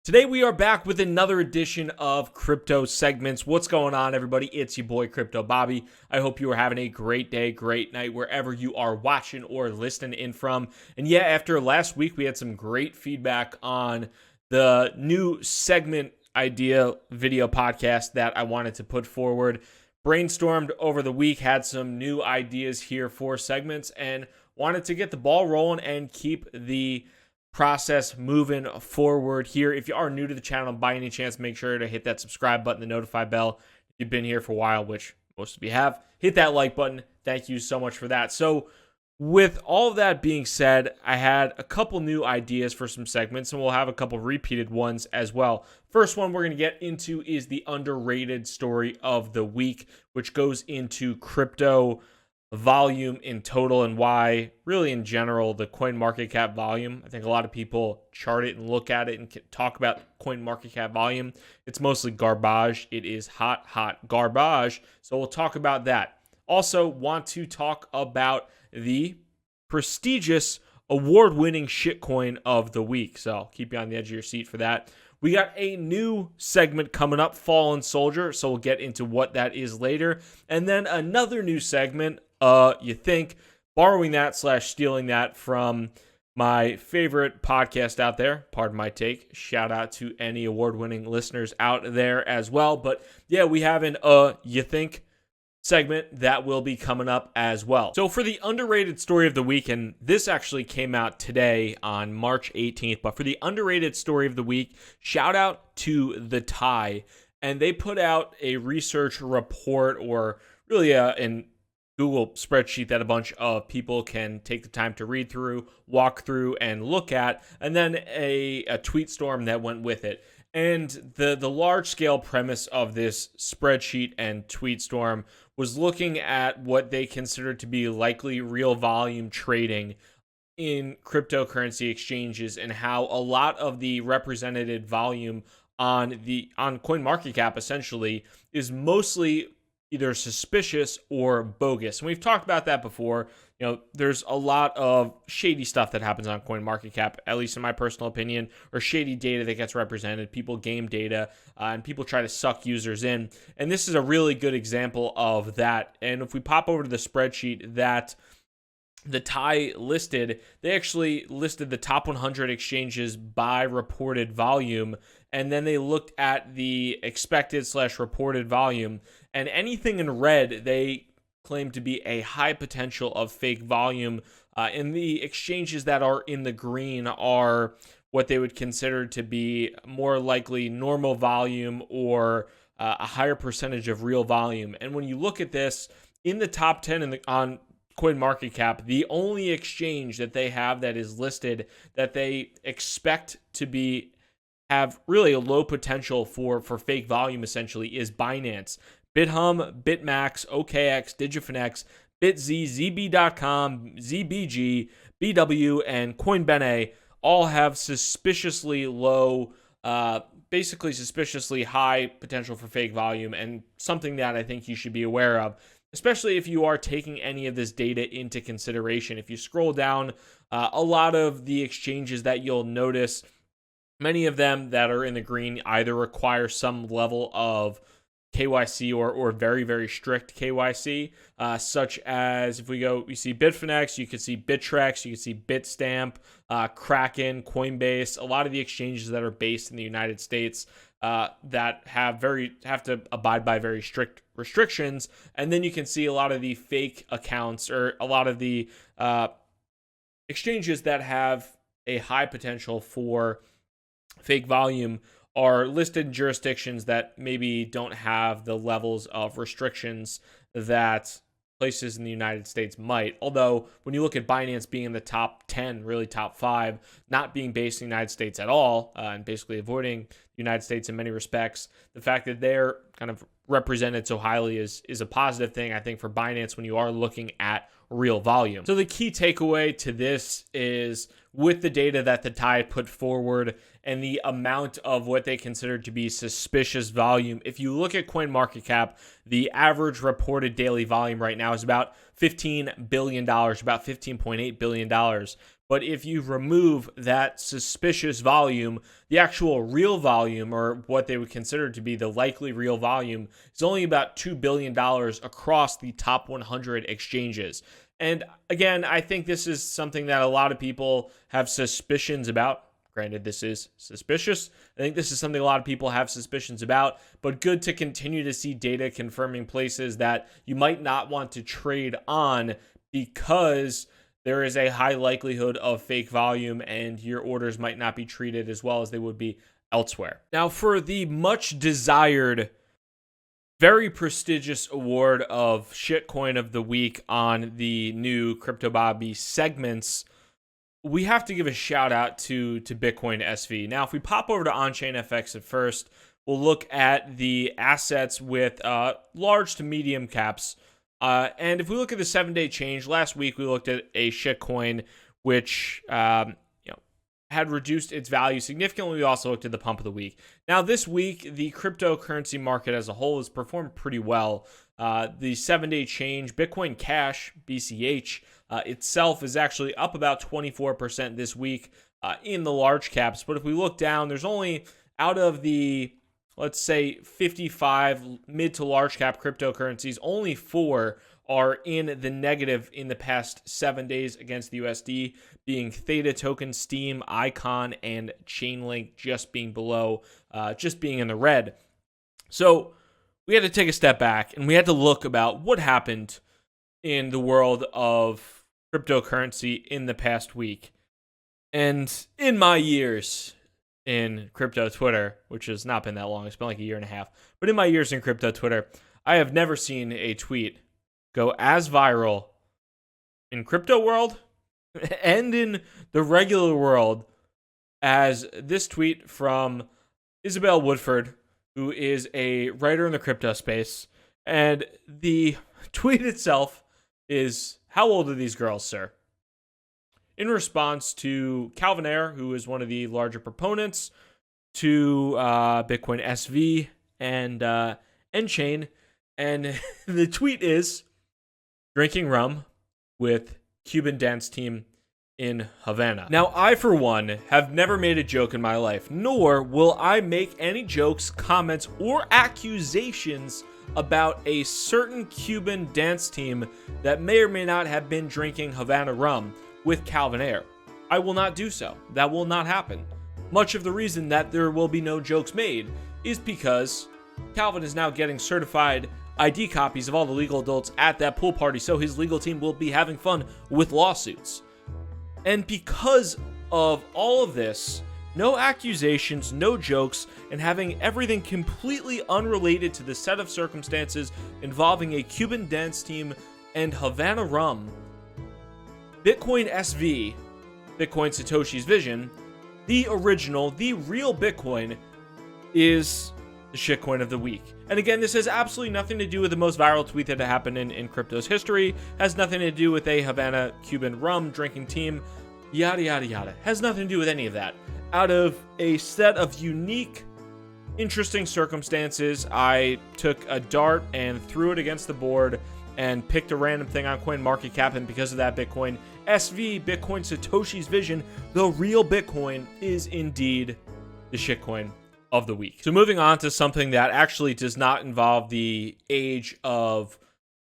Today we are back with another edition of Crypto Segments. What's going on, everybody? It's your boy Crypto Bobby. I hope you are having a great day, great night, wherever you are watching or listening in from. And yeah, after last week, we had some great feedback on the new segment idea video podcast that I wanted to put forward. Brainstormed over the week, had some new ideas here for segments, and wanted to get the ball rolling and keep the process moving forward here. If you are new to the channel, by any chance, make sure to hit that subscribe button, the notify bell. If you've been here for a while, which most of you have, hit that like button. Thank you so much for that. So with all of that being said, I had a couple new ideas for some segments, and we'll have a couple repeated ones as well. First one we're going to get into is the underrated story of the week, which goes into crypto volume in total and why, really in general, the coin market cap volume. I think a lot of people chart it and look at it and talk about coin market cap volume. It's mostly garbage. It is hot garbage. So we'll talk about that. Also want to talk about the prestigious award-winning shitcoin of the week. So I'll keep you on the edge of your seat for that. We got a new segment coming up, Fallen Soldier, so we'll get into what that is later. And then another new segment, you think, borrowing that / stealing that from my favorite podcast out there. Pardon my take. Shout out to any award-winning listeners out there as well. But yeah, we have an you think segment that will be coming up as well. So for the underrated story of the week, and this actually came out today on March 18th, but for the underrated story of the week, shout out to The Tie. And they put out a research report, or really an Google spreadsheet that a bunch of people can take the time to read through, walk through, and look at, and then a tweet storm that went with it. And the large-scale premise of this spreadsheet and tweet storm was looking at what they considered to be likely real volume trading in cryptocurrency exchanges, and how a lot of the represented volume on CoinMarketCap essentially is mostly either suspicious or bogus. And we've talked about that before. You know, there's a lot of shady stuff that happens on CoinMarketCap, at least in my personal opinion, or shady data that gets represented. People game data, and people try to suck users in. And this is a really good example of that. And if we pop over to the spreadsheet that The Tie listed, they actually listed the top 100 exchanges by reported volume, and then they looked at the expected / reported volume, and anything in red they claim to be a high potential of fake volume, and the exchanges that are in the green are what they would consider to be more likely normal volume, or a higher percentage of real volume. And when you look at this, in the top 10 on CoinMarketCap, the only exchange that they have that is listed that they expect to have really a low potential for fake volume essentially is Binance. BitHum, BitMax, OKX, DigiFinex, BitZ, ZB.com, ZBG, BW, and Coinbene all have suspiciously low, basically suspiciously high potential for fake volume, and something that I think you should be aware of, especially if you are taking any of this data into consideration. If you scroll down, a lot of the exchanges that you'll notice, many of them that are in the green either require some level of KYC or very, very strict KYC, such as if we see Bitfinex, you can see Bittrex, you can see Bitstamp, Kraken, Coinbase, a lot of the exchanges that are based in the United States that have to abide by very strict restrictions. And then you can see a lot of the fake accounts, or a lot of the exchanges that have a high potential for fake volume are listed in jurisdictions that maybe don't have the levels of restrictions that places in the United States might. Although when you look at Binance being in the top 10, really top 5, not being based in the United States at all, and basically avoiding the United States in many respects, the fact that they're kind of represented so highly is a positive thing, I think, for Binance when you are looking at real volume. So the key takeaway to this is, with the data that The Tie put forward and the amount of what they consider to be suspicious volume, if you look at CoinMarketCap, the average reported daily volume right now is about $15 billion, about $15.8 billion. But if you remove that suspicious volume, the actual real volume, or what they would consider to be the likely real volume, is only about $2 billion across the top 100 exchanges. And again, I think this is something that a lot of people have suspicions about. Granted, this is suspicious. I think this is something a lot of people have suspicions about, but good to continue to see data confirming places that you might not want to trade on because there is a high likelihood of fake volume and your orders might not be treated as well as they would be elsewhere. Now, for the much desired, very prestigious award of Shitcoin of the Week on the new Crypto Bobby segments, we have to give a shout out to Bitcoin SV. Now, if we pop over to On-Chain FX at first, we'll look at the assets with large to medium caps. And if we look at the 7-day change, last week we looked at a shitcoin which had reduced its value significantly. We also looked at the pump of the week. Now this week, the cryptocurrency market as a whole has performed pretty well. The 7-day change, Bitcoin Cash, BCH, itself is actually up about 24% this week in the large caps. But if we look down, there's only out of the, let's say, 55 mid to large cap cryptocurrencies, only 4 are in the negative in the past 7 days against the USD, being Theta Token, Steam, Icon, and Chainlink just being below, just being in the red. So we had to take a step back and we had to look about what happened in the world of cryptocurrency in the past week. And in my years in crypto Twitter, which has not been that long, it's been like a year and a half, but in my years in crypto Twitter, I have never seen a tweet go as viral in crypto world and in the regular world as this tweet from Isabel Woodford, who is a writer in the crypto space. And the tweet itself is, "How old are these girls, sir?" In response to Calvin Ayre, who is one of the larger proponents to Bitcoin SV and N-Chain. And the tweet is, "Drinking rum with Cuban dance team in Havana." Now, I, for one, have never made a joke in my life, nor will I make any jokes, comments, or accusations about a certain Cuban dance team that may or may not have been drinking Havana Rum with Calvin Ayre. I will not do so. That will not happen. Much of the reason that there will be no jokes made is because Calvin is now getting certified ID copies of all the legal adults at that pool party, so his legal team will be having fun with lawsuits. And because of all of this, no accusations, no jokes, and having everything completely unrelated to the set of circumstances involving a Cuban dance team and Havana Rum, Bitcoin SV, Bitcoin Satoshi's Vision, the original, the real Bitcoin, is the shitcoin of the week. And again, this has absolutely nothing to do with the most viral tweet that happened in crypto's history, has nothing to do with a Havana Cuban rum drinking team, yada, yada, yada. Has nothing to do with any of that. Out of a set of unique, interesting circumstances, I took a dart and threw it against the board and picked a random thing on CoinMarketCap, and because of that, Bitcoin SV, Bitcoin Satoshi's Vision, the real Bitcoin, is indeed the shitcoin of the week. So moving on to something that actually does not involve the age of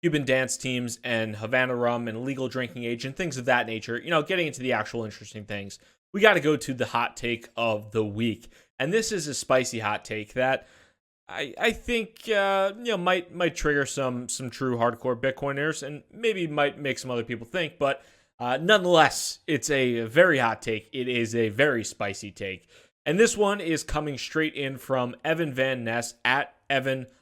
Cuban dance teams and Havana Rum and legal drinking age and things of that nature, getting into the actual interesting things, we got to go to the hot take of the week. And this is a spicy hot take that I think might trigger some true hardcore Bitcoiners and maybe might make some other people think, but nonetheless, it's a very hot take. It is a very spicy take. And this one is coming straight in from Evan Van Ness at Evan_Van_Ness.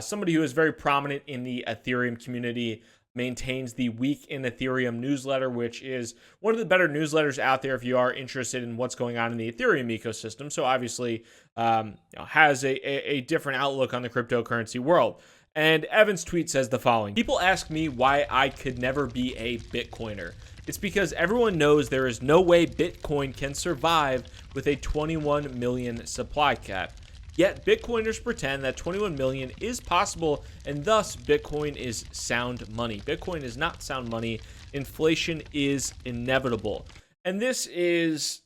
Somebody who is very prominent in the Ethereum community, maintains the Week in Ethereum newsletter, which is one of the better newsletters out there if you are interested in what's going on in the Ethereum ecosystem. So obviously has a different outlook on the cryptocurrency world. And Evan's tweet says the following: "People ask me why I could never be a Bitcoiner. It's because everyone knows there is no way Bitcoin can survive with a 21 million supply cap. Yet Bitcoiners pretend that 21 million is possible, and thus Bitcoin is sound money. Bitcoin is not sound money, inflation is inevitable. And this is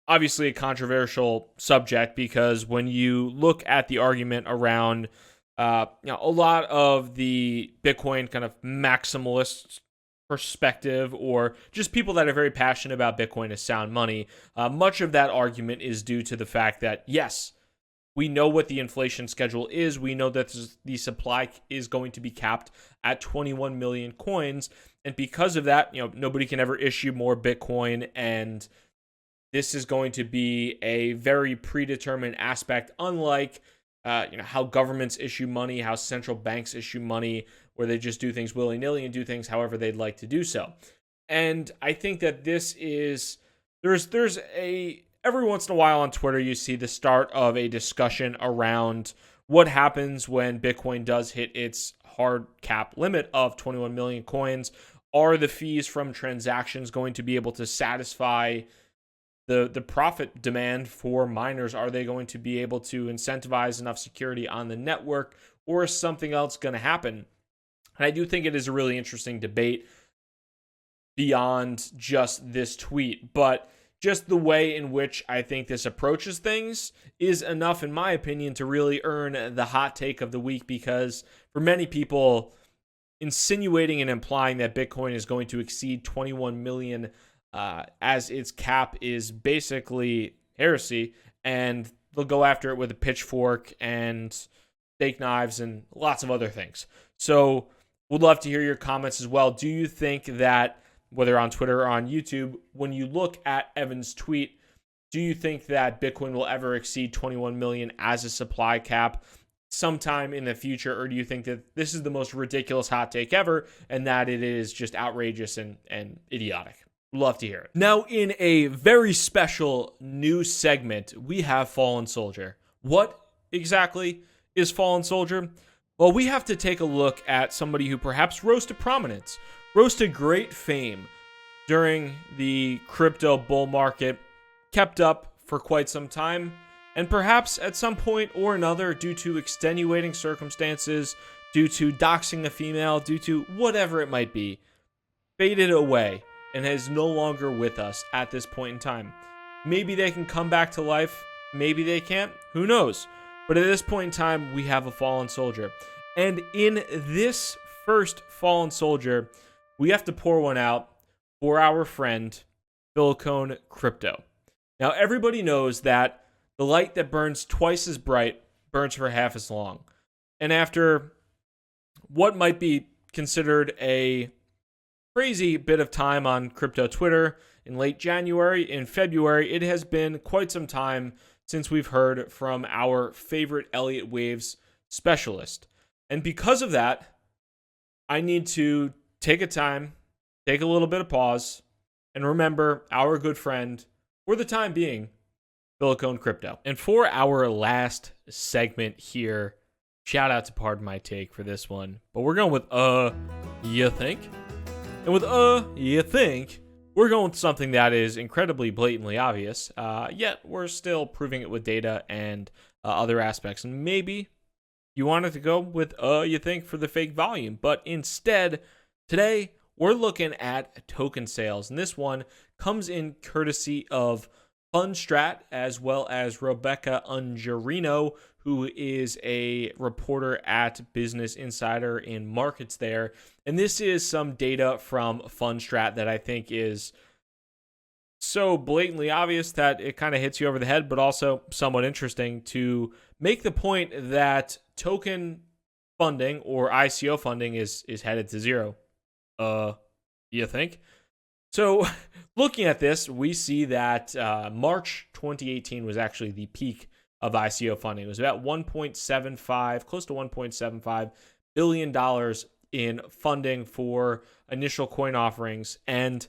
obviously a controversial subject because when you look at the argument around a lot of the Bitcoin kind of maximalist perspective, or just people that are very passionate about Bitcoin as sound money, much of that argument is due to the fact that, yes, we know what the inflation schedule is. We know that the supply is going to be capped at 21 million coins. And because of that, nobody can ever issue more Bitcoin. And this is going to be a very predetermined aspect, unlike how governments issue money, how central banks issue money, where they just do things willy-nilly and do things however they'd like to do so. And I think that this is, there's a, every once in a while on Twitter, you see the start of a discussion around what happens when Bitcoin does hit its hard cap limit of 21 million coins. Are the fees from transactions going to be able to satisfy the profit demand for miners? Are they going to be able to incentivize enough security on the network, or is something else going to happen? And I do think it is a really interesting debate beyond just this tweet, but just the way in which I think this approaches things is enough, in my opinion, to really earn the hot take of the week, because for many people, insinuating and implying that Bitcoin is going to exceed 21 million as its cap is basically heresy, and they'll go after it with a pitchfork and steak knives and lots of other things. So would love to hear your comments as well. Do you think that, whether on Twitter or on YouTube, when you look at Evan's tweet, do you think that Bitcoin will ever exceed 21 million as a supply cap sometime in the future, or do you think that this is the most ridiculous hot take ever and that it is just outrageous and idiotic? Love to hear it. Now, in a very special new segment, we have Fallen Soldier. What exactly is Fallen Soldier? Well, we have to take a look at somebody who perhaps rose to prominence, rose to great fame during the crypto bull market, kept up for quite some time, and perhaps at some point or another, due to extenuating circumstances, due to doxing a female, due to whatever it might be, faded away and is no longer with us at this point in time. Maybe they can come back to life. Maybe they can't. Who knows? But at this point in time, we have a fallen soldier. And in this first fallen soldier, we have to pour one out for our friend, Silicon Crypto. Now, everybody knows that the light that burns twice as bright burns for half as long. And after what might be considered a crazy bit of time on crypto Twitter in late January, in February, it has been quite some time since we've heard from our favorite Elliott Waves specialist. And because of that, I need to take a little bit of pause, and remember our good friend, for the time being, Silicon Crypto. And for our last segment here, shout out to Pardon My Take for this one, but we're going with, you think? And with, you think, we're going with something that is incredibly blatantly obvious, yet we're still proving it with data and other aspects. And maybe you wanted to go with, you think, for the fake volume, but instead, today, we're looking at token sales. And this one comes in courtesy of Fundstrat, as well as Rebecca Ungerino, who is a reporter at Business Insider in markets there. And this is some data from Fundstrat that I think is so blatantly obvious that it kind of hits you over the head, but also somewhat interesting to make the point that token funding or ICO funding is headed to zero. You think? So looking at this, we see that March 2018 was actually the peak of ICO funding. It was about 1.75, close to $1.75 billion in funding for initial coin offerings. And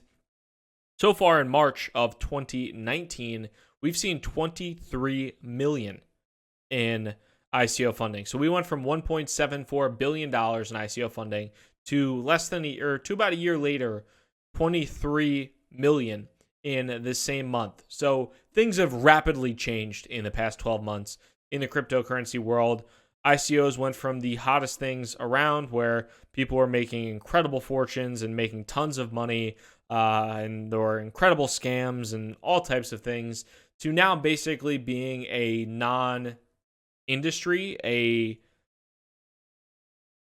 so far in March of 2019, we've seen 23 million in ICO funding. So we went from $1.74 billion in ICO funding to about a year later, 23 million in the same month. So things have rapidly changed in the past 12 months in the cryptocurrency world. ICOs went from the hottest things around, where people were making incredible fortunes and making tons of money, and there were incredible scams and all types of things, to now basically being a non-industry, a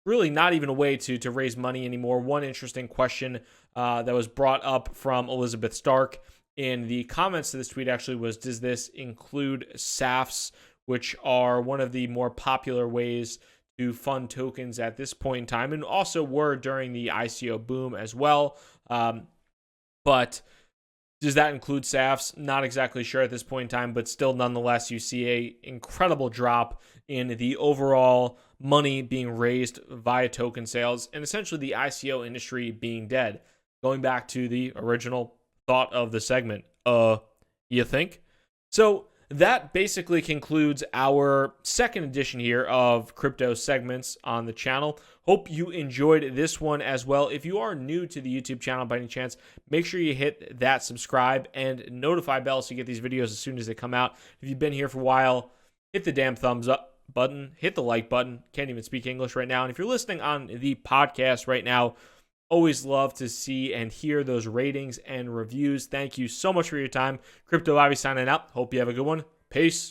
really not even a way to raise money anymore. One interesting question that was brought up from Elizabeth Stark in the comments to this tweet actually was, does this include SAFs, which are one of the more popular ways to fund tokens at this point in time, and also were during the ICO boom as well. But does that include SAFs? Not exactly sure at this point in time, but still, nonetheless, you see a incredible drop in the overall money being raised via token sales, and essentially the ICO industry being dead. Going back to the original thought of the segment, you think? So that basically concludes our second edition here of crypto segments on the channel. Hope you enjoyed this one as well. If you are new to the YouTube channel by any chance, make sure you hit that subscribe and notify bell so you get these videos as soon as they come out. If you've been here for a while, hit the damn thumbs up button, hit the like button. Can't even speak English right now. And if you're listening on the podcast right now, always love to see and hear those ratings and reviews. Thank you so much for your time. Crypto Bobby signing out. Hope you have a good one. Peace.